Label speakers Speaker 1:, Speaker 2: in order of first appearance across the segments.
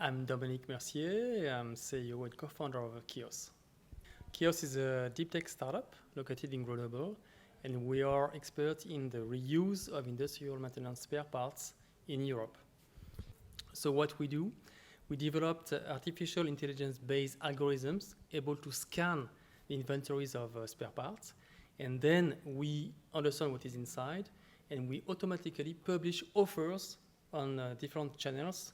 Speaker 1: I'm Dominique Mercier. I'm CEO and co-founder of kheoos. kheoos is a deep tech startup located in Grenoble, and we are experts in the reuse of industrial maintenance spare parts in Europe. So what we do, we developed artificial intelligence-based algorithms able to scan the inventories of spare parts, and then we understand what is inside, and we automatically publish offers on different channels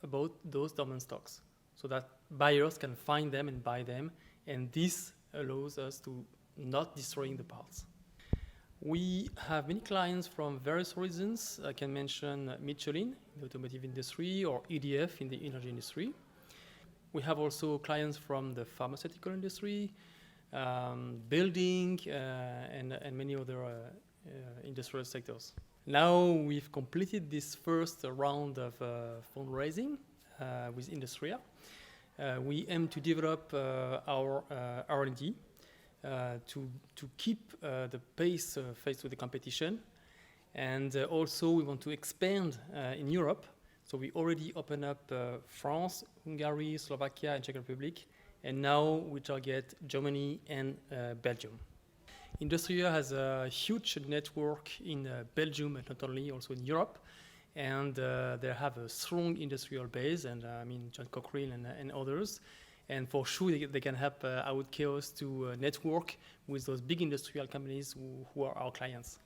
Speaker 1: about those dormant stocks so that buyers can find them and buy them, and this allows us to not destroying the parts. We have many clients from various reasons. I can mention Michelin in the automotive industry or EDF in the energy industry. We have also clients from the pharmaceutical industry, building, and many other industrial sectors. Now we've completed this first round of fundraising with Industria. We aim to develop our R&D to keep the pace faced with the competition. And also we want to expand in Europe. So we already opened up France, Hungary, Slovakia, and Czech Republic. And now we target Germany and Belgium. Industria has a huge network in Belgium and not only, also in Europe. And they have a strong industrial base, and I mean John Cochrane and others. And for sure they can help out kheoos to network with those big industrial companies who are our clients.